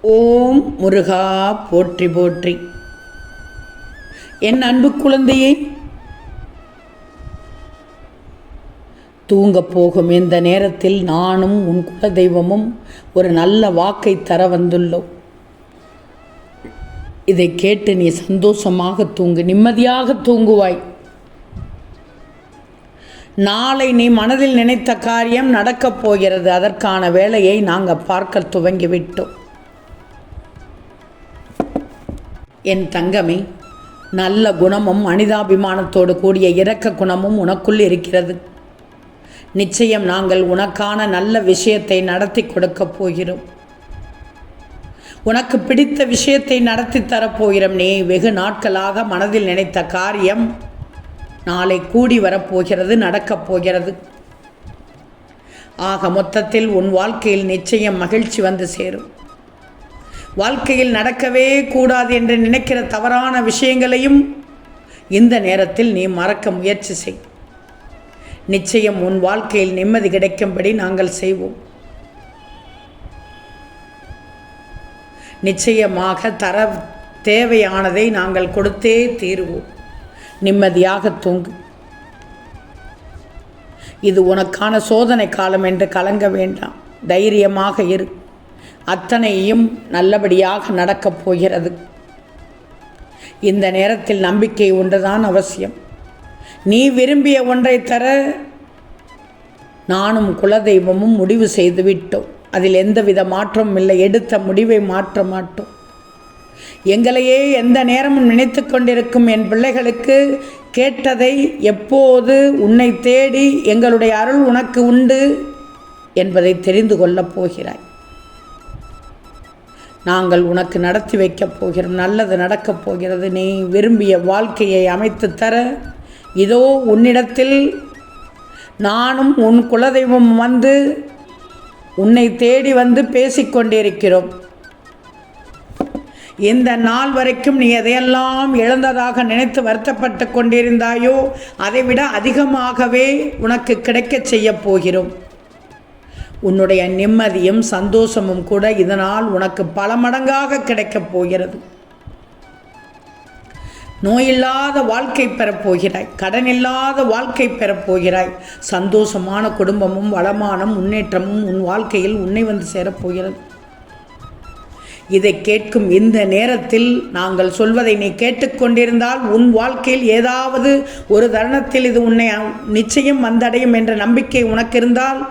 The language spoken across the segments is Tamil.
ஓம் முருகா போற்றி போற்றி. என் அன்பு குழந்தையே, தூங்கப் போகும் இந்த நேரத்தில் நானும் உன் குலதெய்வமும் ஒரு நல்ல வாக்கை தர வந்துள்ளோம். இதை கேட்டு நீ சந்தோஷமாக தூங்கு, நிம்மதியாக தூங்குவாய். நாளை நீ மனதில் நினைத்த காரியம் நடக்கப் போகிறது. அதற்கான வேலையை நாங்கள் பார்க்க துவங்கிவிட்டோம். என் தங்கமே, நல்ல குணமும் மனிதாபிமானத்தோடு கூடிய இரக்க குணமும் உனக்குள் இருக்கிறது. நிச்சயம் நாங்கள் உனக்கான நல்ல விஷயத்தை நடத்தி கொடுக்கப் போகிறோம். உனக்கு பிடித்த விஷயத்தை நடத்தி தரப்போகிறோம். நீ வெகு நாட்களாக மனதில் நினைத்த காரியம் நாளை கூடி வரப்போகிறது, நடக்கப் போகிறது. ஆக மொத்தத்தில் உன் வாழ்க்கையில் நிச்சயம் மகிழ்ச்சி வந்து சேரும். வாழ்க்கையில் நடக்கவே கூடாது என்று நினைக்கிற தவறான விஷயங்களையும் இந்த நேரத்தில் நீ மறக்க முயற்சி செய். நிச்சயம் உன் வாழ்க்கையில் நிம்மதி கிடைக்கும்படி நாங்கள் செய்வோம். நிச்சயமாக தர தேவையானதை நாங்கள் கொடுத்தே தீருவோம். நிம்மதியாக தூங்கு. இது உனக்கான சோதனை காலம் என்று கலங்க வேண்டாம். தைரியமாக இரு. அத்தனையும் நல்லபடியாக நடக்கப் போகிறது. இந்த நேரத்தில் நம்பிக்கை ஒன்றுதான் அவசியம். நீ விரும்பிய ஒன்றை தர நானும் குலதெய்வமும் முடிவு செய்து விட்டோம். அதில் எந்தவித மாற்றமும் இல்லை. எடுத்த முடிவை மாற்ற மாட்டோம். எங்களையே எந்த நேரமும் நினைத்து கொண்டிருக்கும் என் பிள்ளைகளுக்கு கேட்டதை எப்போது உன்னை தேடி எங்களுடைய அருள் உனக்கு உண்டு என்பதை தெரிந்து கொள்ளப் போகிறாய். நாங்கள் உனக்கு நடத்தி வைக்கப் போகிறோம். நல்லது நடக்கப் போகிறது. நீ விரும்பிய வாழ்க்கையை அமைத்து தர இதோ உன்னிடத்தில் நானும் உன் குலதெய்வம் வந்து உன்னை தேடி வந்து பேசிக்கொண்டிருக்கிறோம். இந்த நாள் வரைக்கும் நீ எதையெல்லாம் இழந்ததாக நினைத்து வருத்தப்பட்டு கொண்டிருந்தாயோ அதைவிட அதிகமாகவே உனக்கு கிடைக்கச் செய்ய போகிறோம். உன்னுடைய நிம்மதியும் சந்தோஷமும் கூட இதனால் உனக்கு பல மடங்காக கிடைக்கப் போகிறது. நோயில்லாத வாழ்க்கை பெறப்போகிறாய். கடன் இல்லாத வாழ்க்கை பெறப்போகிறாய். சந்தோஷமான குடும்பமும் வளமான முன்னேற்றமும் உன் வாழ்க்கையில் உன்னை வந்து சேரப்போகிறது. இதை கேட்கும் இந்த நேரத்தில் நாங்கள் சொல்வதை நீ கேட்டுக்கொண்டிருந்தால் உன் வாழ்க்கையில் ஏதாவது ஒரு தருணத்தில் இது உன்னை நிச்சயம் வந்தடையும் என்ற நம்பிக்கை உனக்கு இருந்தால்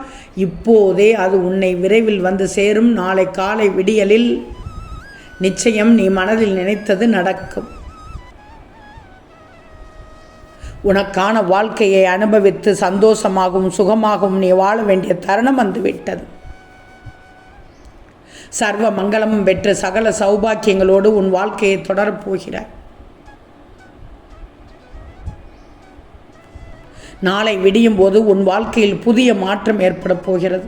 இப்போதே அது உன்னை விரைவில் வந்து சேரும். நாளை காலை விடியலில் நிச்சயம் நீ மனதில் நினைத்தது நடக்கும். உனக்கான வாழ்க்கையை அனுபவித்து சந்தோஷமாகவும் சுகமாகவும் நீ வாழ வேண்டிய தருணம் வந்துவிட்டது. சர்வ மங்களமும் பெற்று சகல சௌபாக்கியங்களோடு உன் வாழ்க்கையை தொடரப்போகிறாய். நாளை விடியும் போது உன் வாழ்க்கையில் புதிய மாற்றம் ஏற்பட போகிறது.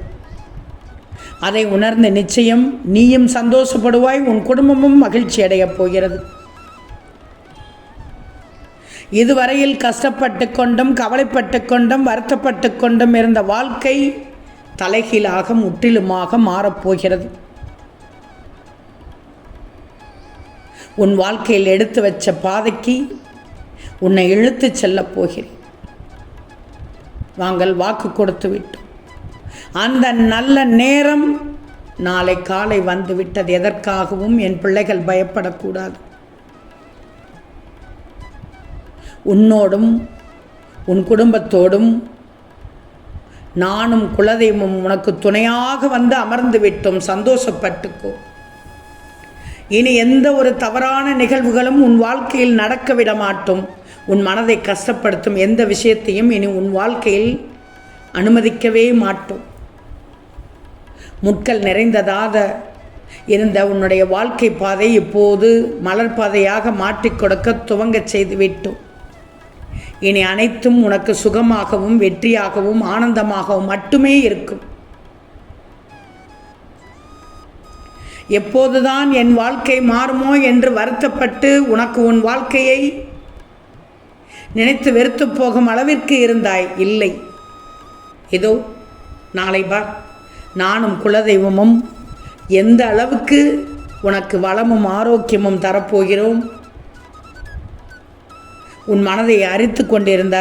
அதை உணர்ந்து நிச்சயம் நீயும் சந்தோஷப்படுவாய். உன் குடும்பமும் மகிழ்ச்சி அடையப் போகிறது. இதுவரையில் கஷ்டப்பட்டு கொண்டும் கவலைப்பட்டு கொண்டும் வருத்தப்பட்டு கொண்டும் இருந்த வாழ்க்கை தலைகீழாக முற்றிலுமாக மாறப்போகிறது. உன் வாழ்க்கையில் எடுத்து வச்ச பாதைக்கு உன்னை இழுத்துச் செல்லப் போகிறேன். நாங்கள் வாக்கு கொடுத்து விட்டோம். அந்த நல்ல நேரம் நாளை காலை வந்து விட்டது. எதற்காகவும் என் பிள்ளைகள் பயப்படக்கூடாது. உன்னோடும் உன் குடும்பத்தோடும் நானும் குலதெய்வமும் உனக்கு துணையாக வந்து அமர்ந்து விட்டோம். சந்தோஷப்பட்டுக்கோ. இனி எந்த ஒரு தவறான நிகழ்வுகளும் உன் வாழ்க்கையில் நடக்க விட மாட்டோம். உன் மனதை கஷ்டப்படுத்தும் எந்த விஷயத்தையும் இனி உன் வாழ்க்கையில் அனுமதிக்கவே மாட்டோம். முட்கள் நிறைந்ததாக இருந்த உன்னுடைய வாழ்க்கை பாதை இப்போது மலர் பாதையாக மாற்றிக் கொடுக்க துவங்கச் செய்து விட்டோம். இனி அனைத்தும் உனக்கு சுகமாகவும் வெற்றியாகவும் ஆனந்தமாகவும் மட்டுமே இருக்கும். எப்போதுதான் என் வாழ்க்கை மாறுமோ என்று வருத்தப்பட்டு உனக்கு உன் வாழ்க்கையை நினைத்து வெறுத்து போகும் அளவிற்கு இருந்தாய். இல்லை, இதோ நாளை பார், நானும் குலதெய்வமும் எந்த அளவுக்கு உனக்கு வளமும் ஆரோக்கியமும் தரப்போகிறோம். உன் மனதை அரித்து கொண்டிருந்த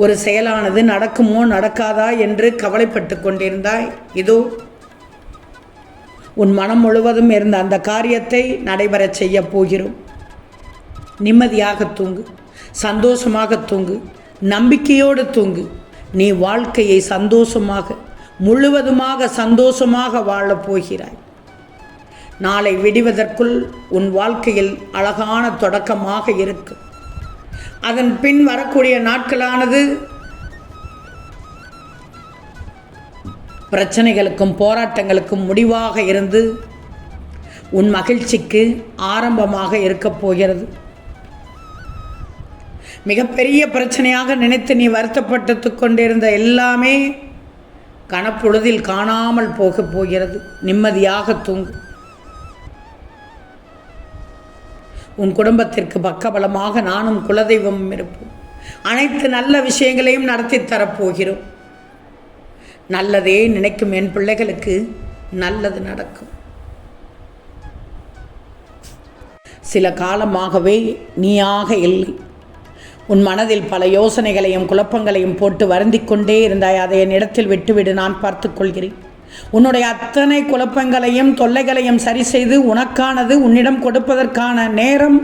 ஒரு செயலானது நடக்குமோ நடக்காதா என்று கவலைப்பட்டு கொண்டிருந்தாய். இதோ உன் மனம் முழுவதும் இருந்த அந்த காரியத்தை நடைபெறச் செய்ய போகிறோம். நிம்மதியாக தூங்கு, சந்தோஷமாக தூங்கு, நம்பிக்கையோடு தூங்கு. நீ வாழ்க்கையை சந்தோஷமாக முழுவதுமாக சந்தோஷமாக வாழப் போகிறாய். நாளை விடுவதற்குள் உன் வாழ்க்கையில் அழகான தொடக்கமாக இருக்கும். அதன் பின் வரக்கூடிய நாட்களானது பிரச்சனைகளுக்கும் போராட்டங்களுக்கும் முடிவாக இருந்து உன் மகிழ்ச்சிக்கு ஆரம்பமாக இருக்கப் போகிறது. மிகப்பெரிய பிரச்சனையாக நினைத்து நீ வருத்தப்பட்டு கொண்டிருந்த எல்லாமே கனப்பொழுதில் காணாமல் போகப் போகிறது. நிம்மதியாக தூங்கு. உன் குடும்பத்திற்கு பக்கபலமாக நானும் குலதெய்வமும் இருப்போம். அனைத்து நல்ல விஷயங்களையும் நடத்தி தரப்போகிறோம். நல்லதே நினைக்கும் என் பிள்ளைகளுக்கு நல்லது நடக்கும். சில காலமாகவே நீயாக இல்லை. உன் மனதில் பல யோசனைகளையும் குழப்பங்களையும் போட்டு வருந்திக் கொண்டே இருந்தாய். அதை என்னிடத்தில் விட்டுவிடு, நான் பார்த்து கொள்கிறேன். உன்னுடைய அத்தனை குழப்பங்களையும் தொல்லைகளையும் சரி செய்து உனக்கானது உன்னிடம் கொடுப்பதற்கான நேரம்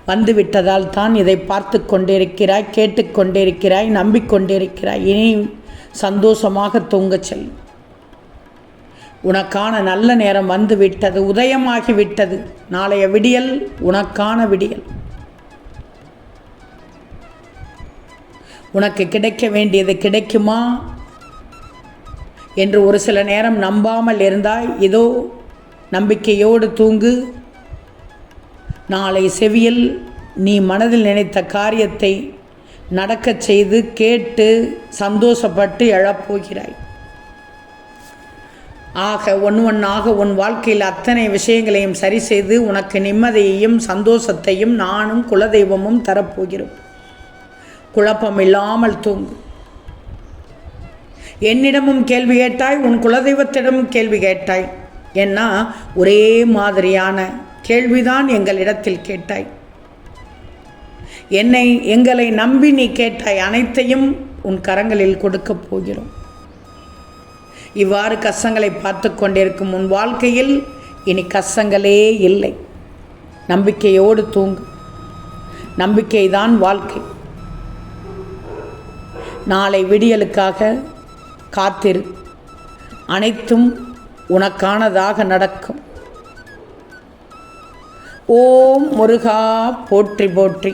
வந்துவிட்டதால் தான் இதை பார்த்து கொண்டிருக்கிறாய், கேட்டுக்கொண்டிருக்கிறாய், நம்பிக்கொண்டிருக்கிறாய். இனி சந்தோஷமாக தூங்கச் செல். உனக்கான நல்ல நேரம் வந்து விட்டது, உதயமாகிவிட்டது. நாளைய விடியல் உனக்கான விடியல். உனக்கு கிடைக்க வேண்டியது கிடைக்குமா என்று ஒரு சில நேரம் நம்பாமல் இருந்தாய். இதோ நம்பிக்கையோடு தூங்கு. நாளை செவியில் நீ மனதில் நினைத்த காரியத்தை நடக்கச் செய்து கேட்டு சந்தோஷப்பட்டு எழப்போகிறாய். ஆக ஒன்றாக உன் வாழ்க்கையில் அத்தனை விஷயங்களையும் சரி செய்து உனக்கு நிம்மதியையும் சந்தோஷத்தையும் நானும் குலதெய்வமும் தரப்போகிறோம். குழப்பம் இல்லாமல் தூங்கு. என்னிடமும் கேள்வி கேட்டாய், உன் குலதெய்வத்திடமும் கேள்வி கேட்டாய். ஏன்னா ஒரே மாதிரியான கேள்விதான் எங்களிடத்தில் கேட்டாய். எங்களை நம்பி நீ கேட்டாய். அனைத்தையும் உன் கரங்களில் கொடுக்கப் போகிறோம். இவ்வாறு கஷ்டங்களை பார்த்து கொண்டிருக்கும் உன் வாழ்க்கையில் இனி கஷ்டங்களே இல்லை. நம்பிக்கையோடு தூங்கு. நம்பிக்கைதான் வாழ்க்கை. நாளை விடியலுக்காக காத்திரு. அனைத்தும் உனக்கானதாக நடக்கும். ஓம் முருகா போற்றி போற்றி.